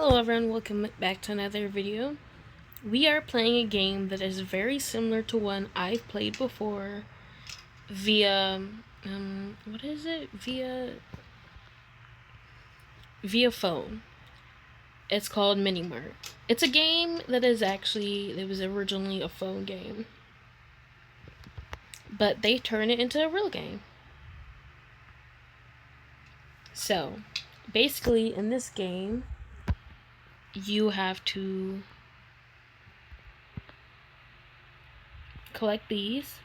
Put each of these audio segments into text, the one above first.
Hello everyone, welcome back to another video. We are playing a game that is very similar to one I've played before via, what is it? Via phone. It's called Mart. It's a game that it was originally a phone game. But they turned it into a real game. So, basically in this game, you have to collect these.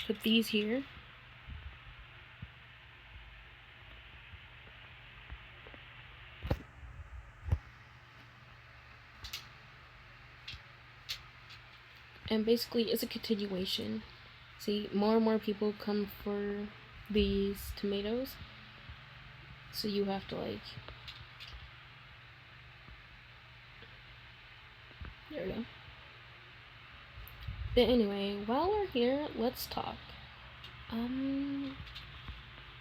Put these here. And basically it's a continuation. See, more and more people come for these tomatoes. So you have to there we go. But anyway, while we're here, let's talk.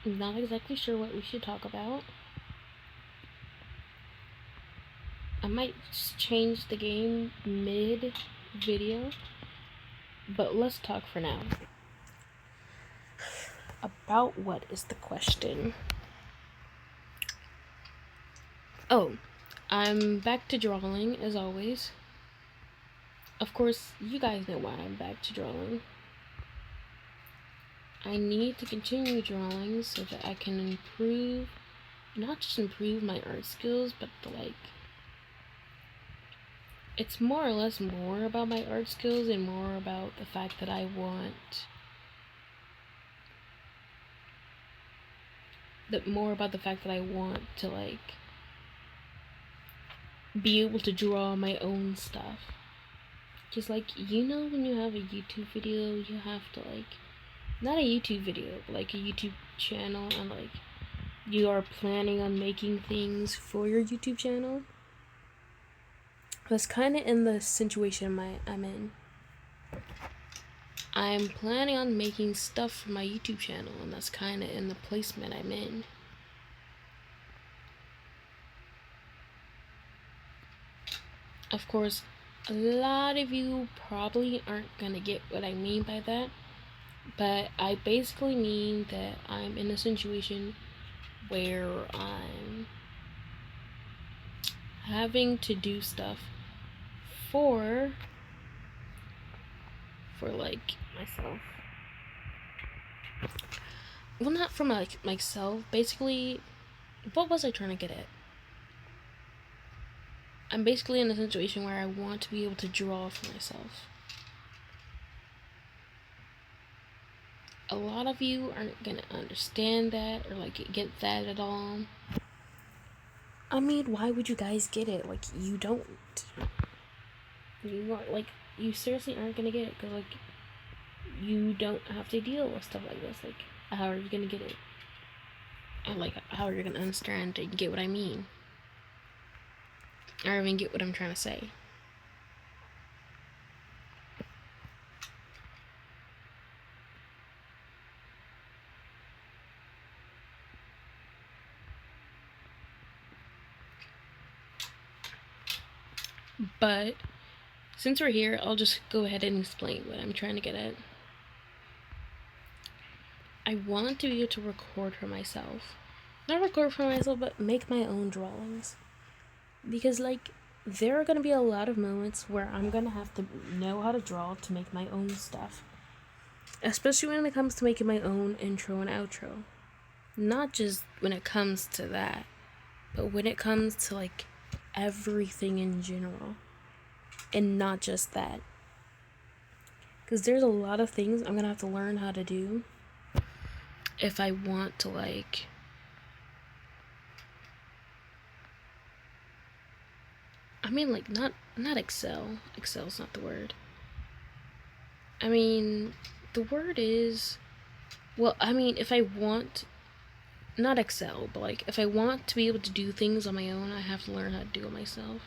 Not exactly sure what we should talk about. I might change the game mid-video, but let's talk for now. About what is the question? Oh, I'm back to drawing as always. Of course, you guys know why I'm back to drawing. I need to continue drawing so that I can improve, not just improve my art skills, but it's more or less more about my art skills and more about the fact that I want to be able to draw my own stuff. Just when you have a YouTube video, you have to not a YouTube video, but a YouTube channel, and you are planning on making things for your YouTube channel. That's kind of in the situation I'm in. I'm planning on making stuff for my YouTube channel, and that's kind of in the placement I'm in. Of course, a lot of you probably aren't gonna get what I mean by that, but I basically mean that I'm in a situation where I'm having to do stuff for myself. Well, not for myself. Basically, what was I trying to get at? I'm basically in a situation where I want to be able to draw for myself. A lot of you aren't gonna understand that or get that at all. I mean, why would you guys get it? You don't. You seriously aren't gonna get it because you don't have to deal with stuff like this. How are you gonna get it? And how are you gonna understand and get what I mean? Or even get what I'm trying to say. But since we're here, I'll just go ahead and explain what I'm trying to get at. I want to be able to record for myself. Not record for myself, but make my own drawings. Because there are gonna be a lot of moments where I'm gonna have to know how to draw to make my own stuff. Especially when it comes to making my own intro and outro. Not just when it comes to that, but when it comes to everything in general. And not just that. Because there's a lot of things I'm gonna have to learn how to do if I want to not excel. Excel's not the word. I mean, the word is, if I want, not excel, but if I want to be able to do things on my own, I have to learn how to do it myself.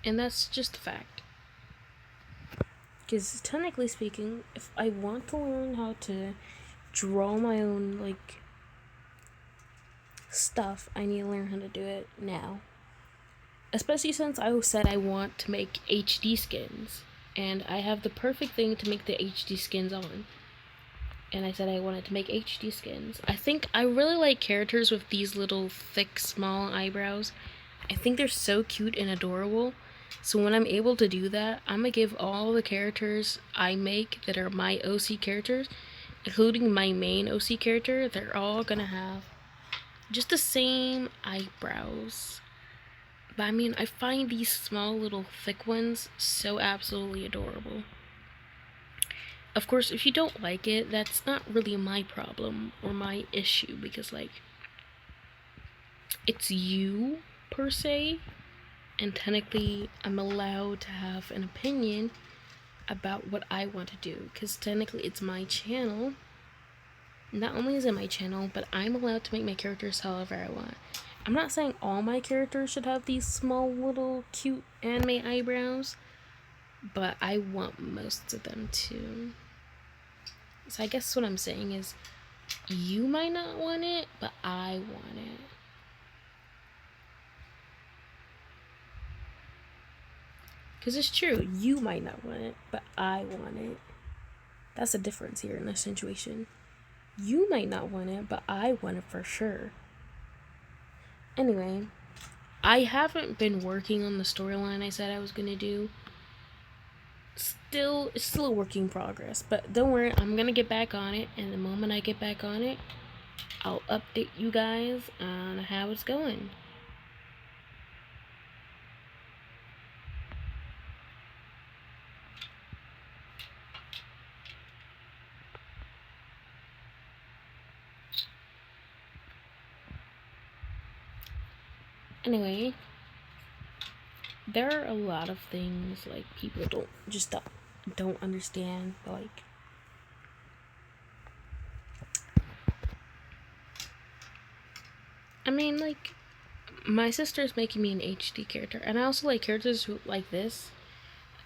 And that's just a fact. Because technically speaking, if I want to learn how to draw my own stuff, I need to learn how to do it now. Especially since I said I want to make HD skins. And I have the perfect thing to make the HD skins on. And I said I wanted to make HD skins. I think I really like characters with these little thick, small eyebrows. I think they're so cute and adorable. So when I'm able to do that, I'm gonna give all the characters I make that are my OC characters, including my main OC character, they're all gonna have just the same eyebrows. But I mean, I find these small little thick ones so absolutely adorable. Of course, if you don't like it, that's not really my problem or my issue, because like, it's you per se, and technically I'm allowed to have an opinion about what I want to do, because technically it's my channel. Not only is it my channel, but I'm allowed to make my characters however I want. I'm not saying all my characters should have these small little cute anime eyebrows, but I want most of them to. So I guess what I'm saying is, you might not want it, but I want it. Because it's true, you might not want it, but I want it. That's the difference here in this situation. You might not want it, but I want it for sure. Anyway, I haven't been working on the storyline I said I was going to do. It's still a work in progress, but don't worry, I'm going to get back on it, and the moment I get back on it, I'll update you guys on how it's going. Anyway, there are a lot of things like people don't understand, but like, I mean, like, my sister's making me an HD character, and I also like characters who like this,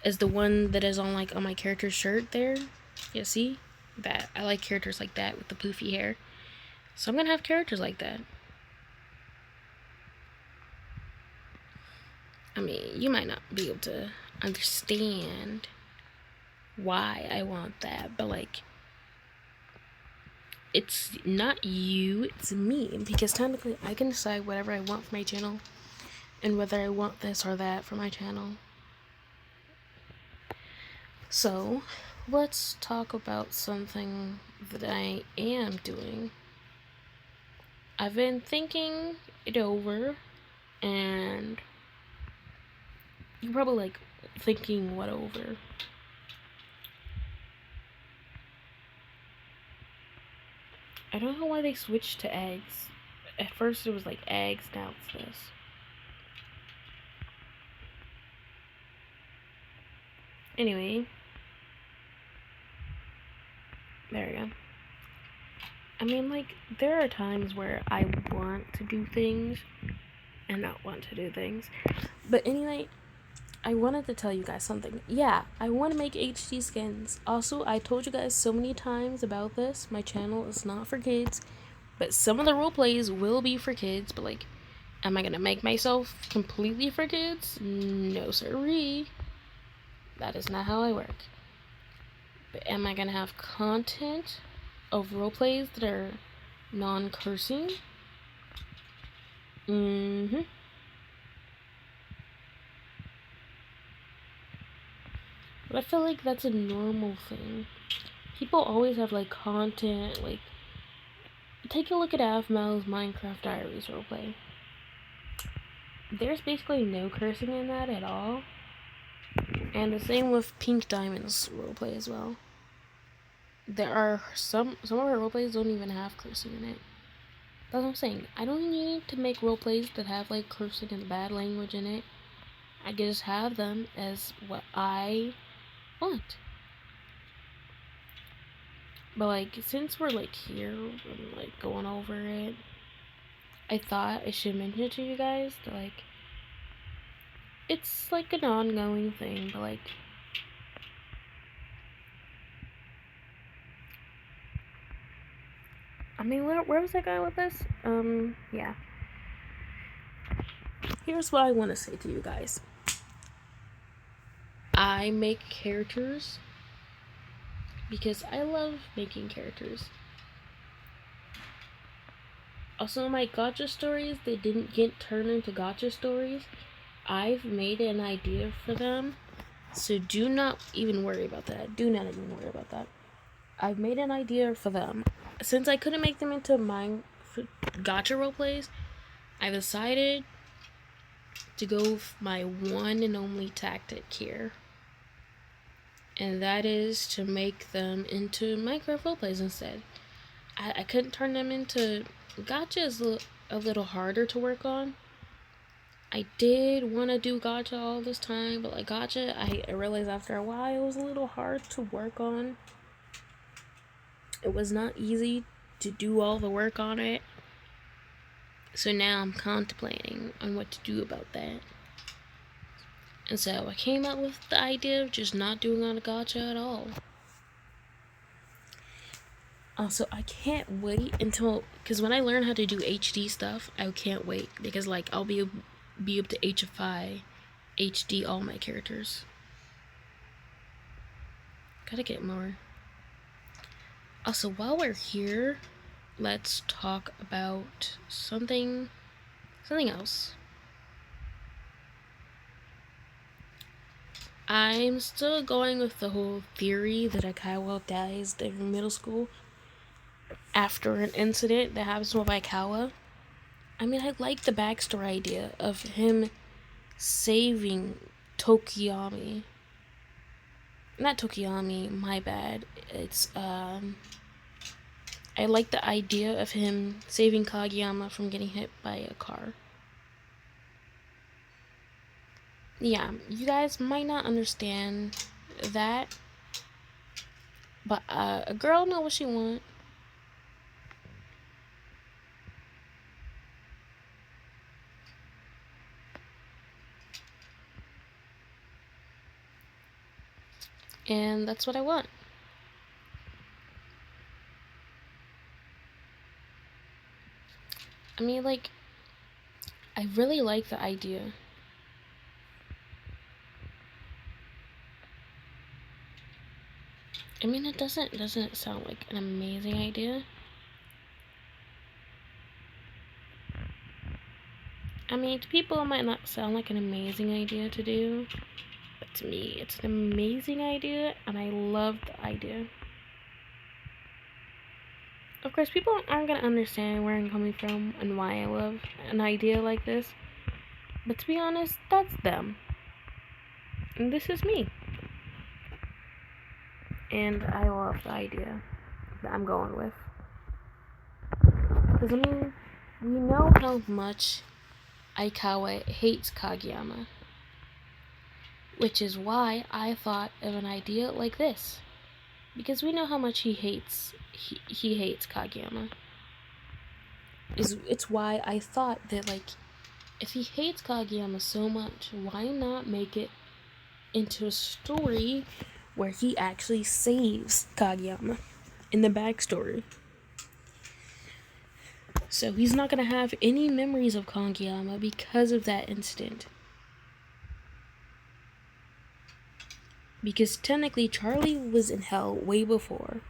as the one that is on like on my character's shirt there. Yeah, see that? I like characters like that with the poofy hair, so I'm gonna have characters like that. I mean, you might not be able to understand why I want that, but like, it's not you, it's me, because technically I can decide whatever I want for my channel, and whether I want this or that for my channel. So, let's talk about something that I am doing. I've been thinking it over, and you're probably like, thinking what over? I don't know why they switched to eggs. At first it was like eggs, now it's this. Anyway, there we go. I mean, like, there are times where I want to do things and not want to do things. But anyway, I wanted to tell you guys something. Yeah, I want to make HD skins. Also, I told you guys so many times about this. My channel is not for kids, but some of the role plays will be for kids. But like, am I gonna make myself completely for kids? No sirree. That is not how I work. But am I gonna have content of role plays that are non-cursing? But I feel like that's a normal thing. People always have like content, like, take a look at Avmal's Minecraft Diaries roleplay. There's basically no cursing in that at all. And the same with Pink Diamond's roleplay as well. There are some of our roleplays don't even have cursing in it. That's what I'm saying. I don't need to make roleplays that have like cursing and bad language in it. I can just have them as what I want. But like, since we're like here and like going over it, I thought I should mention it to you guys that like, it's like an ongoing thing, but like, I mean, where was I going with this? Yeah. Here's what I want to say to you guys. I make characters because I love making characters. Also, my gacha stories, they didn't get turned into gacha stories. I've made an idea for them, so do not even worry about that. Do not even worry about that. I've made an idea for them. Since I couldn't make them into mine gacha roleplays, I decided to go with my one and only tactic here. And that is to make them into Minecraft roleplays instead. I couldn't turn them into gacha is a little harder to work on. I did want to do gacha all this time, but like gacha, I realized after a while it was a little hard to work on. It was not easy to do all the work on it. So now I'm contemplating on what to do about that. And so I came up with the idea of just not doing on a gacha at all. Also, I can't wait until, because when I learn how to do HD stuff, I can't wait, because like I'll be up to HFI, HD all my characters. Gotta get more. Also, while we're here, let's talk about something else. I'm still going with the whole theory that Aikawa dies in middle school after an incident that happens with Aikawa. I mean, I like the backstory idea of him saving Tokiyami. Not Tokiyami, my bad. It's, I like the idea of him saving Kageyama from getting hit by a car. Yeah, you guys might not understand that, but a girl know what she want. And that's what I want. I mean, like, I really like the idea. I mean, it doesn't sound like an amazing idea. I mean, to people it might not sound like an amazing idea to do, but to me, it's an amazing idea, and I love the idea. Of course, people aren't gonna understand where I'm coming from and why I love an idea like this, but to be honest, that's them. And this is me. And I love the idea that I'm going with. Because, I mean, we know how much Aikawa hates Kageyama. Which is why I thought of an idea like this. Because we know how much he hates Kageyama. It's why I thought that, like, if he hates Kageyama so much, why not make it into a story where he actually saves Kageyama in the backstory? So he's not going to have any memories of Kageyama because of that incident. Because technically Charlie was in hell way before.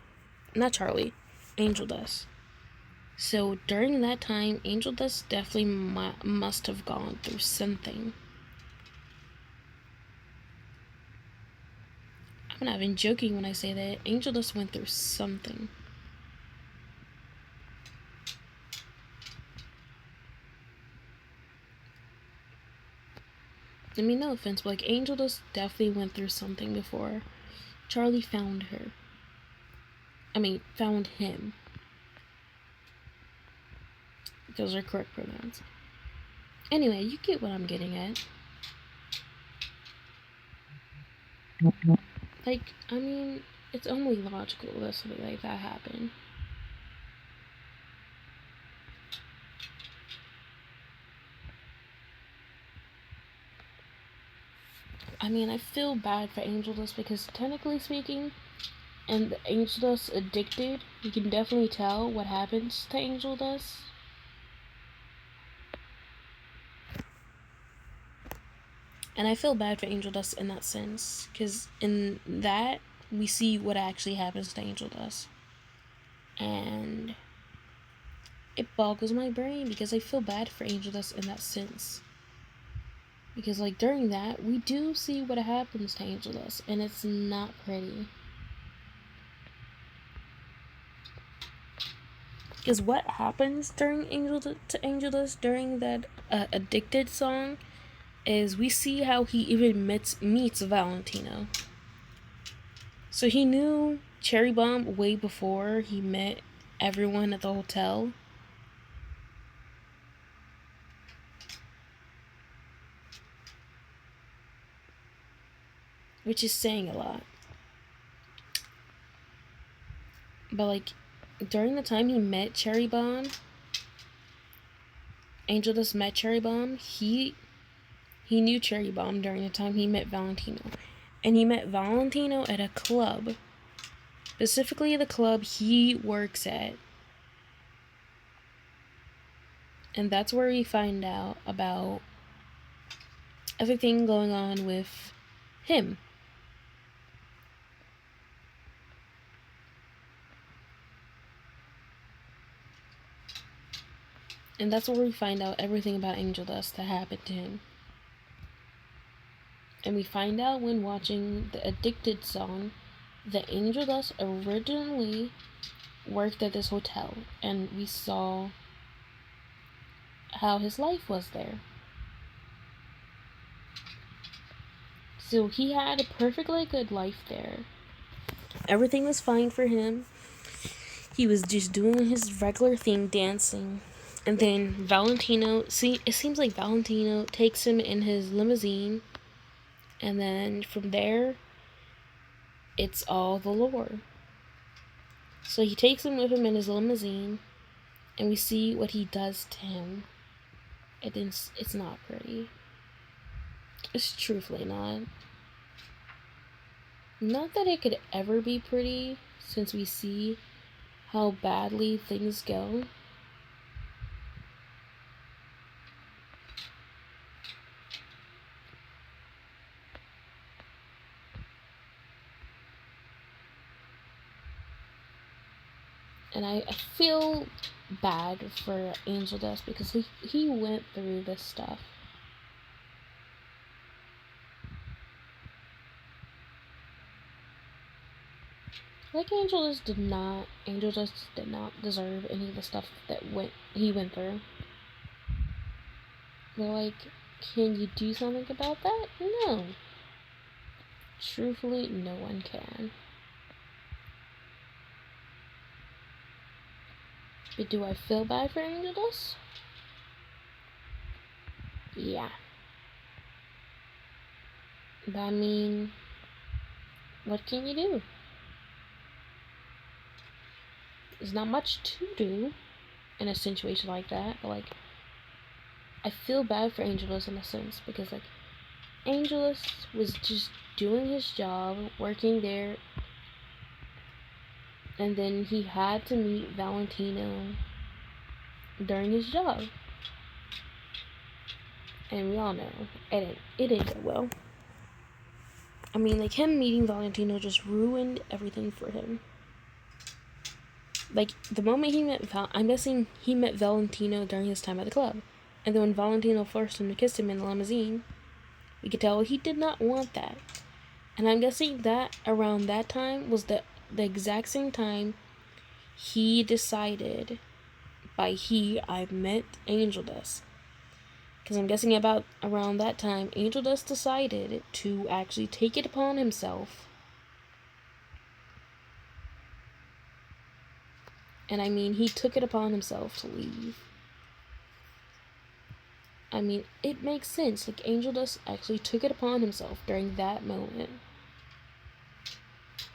Not Charlie, Angel Dust. So during that time, Angel Dust definitely must have gone through something. I'm not even joking when I say that. Angel Dust went through something. I mean, no offense, but like Angel Dust definitely went through something before Charlie found her. I mean, found him. Those are correct pronouns. Anyway, you get what I'm getting at. Like, I mean, it's only logical that something like that happened. I mean, I feel bad for Angel Dust because technically speaking, and Angel Dust addicted, you can definitely tell what happens to Angel Dust. And I feel bad for Angel Dust in that sense, because in that, we see what actually happens to Angel Dust. And it boggles my brain, because I feel bad for Angel Dust in that sense. Because, like, during that, we do see what happens to Angel Dust, and it's not pretty. Because what happens during to Angel Dust during that Addicted song is we see how he even meets Valentino. So he knew Cherry Bomb way before he met everyone at the hotel. Which is saying a lot. But, like, during the time he met Cherry Bomb, Angel Dust met Cherry Bomb, he knew Cherry Bomb during the time he met Valentino. And he met Valentino at a club. Specifically the club he works at. And that's where we find out about everything going on with him. And that's where we find out everything about Angel Dust that happened to him. And we find out when watching the Addicted song that Angel Dust originally worked at this hotel. And we saw how his life was there. So he had a perfectly good life there. Everything was fine for him. He was just doing his regular thing, dancing. And then Valentino, it seems like Valentino takes him in his limousine. And then from there, it's all the lore. So he takes him with him in his limousine. And we see what he does to him. It's not pretty. It's truthfully not. Not that it could ever be pretty, since we see how badly things go. And I feel bad for Angel Dust because he went through this stuff. Like Angel Dust did not deserve any of the stuff that he went through. They're like, can you do something about that? No. Truthfully, no one can. But do I feel bad for Angel Dust? Yeah. But I mean, what can you do? There's not much to do in a situation like that, but like, I feel bad for Angel Dust in a sense, because like, Angel Dust was just doing his job, working there, and then he had to meet Valentino during his job. And we all know, it didn't go well. I mean, like, him meeting Valentino just ruined everything for him. Like, the moment he met I'm guessing he met Valentino during his time at the club. And then when Valentino forced him to kiss him in the limousine, we could tell he did not want that. And I'm guessing that around that time was the exact same time he decided, I meant Angel Dust. Because I'm guessing about around that time, Angel Dust decided to actually take it upon himself. And I mean, he took it upon himself to leave. I mean, it makes sense. Like, Angel Dust actually took it upon himself during that moment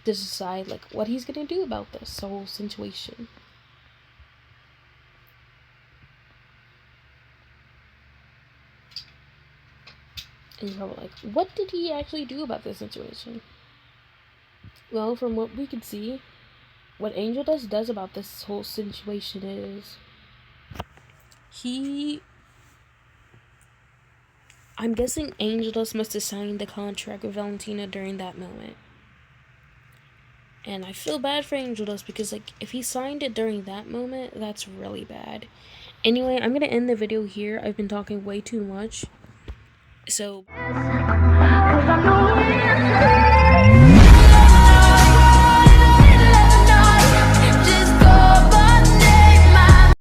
to decide, like, what he's gonna do about this whole situation. And you're probably like, what did he actually do about this situation? Well, from what we can see, what Angel Dust does about this whole situation is he I'm guessing Angel Dust must have signed the contract with Valentina during that moment. And I feel bad for Angel Dust because, like, if he signed it during that moment, that's really bad. Anyway, I'm gonna end the video here. I've been talking way too much. So...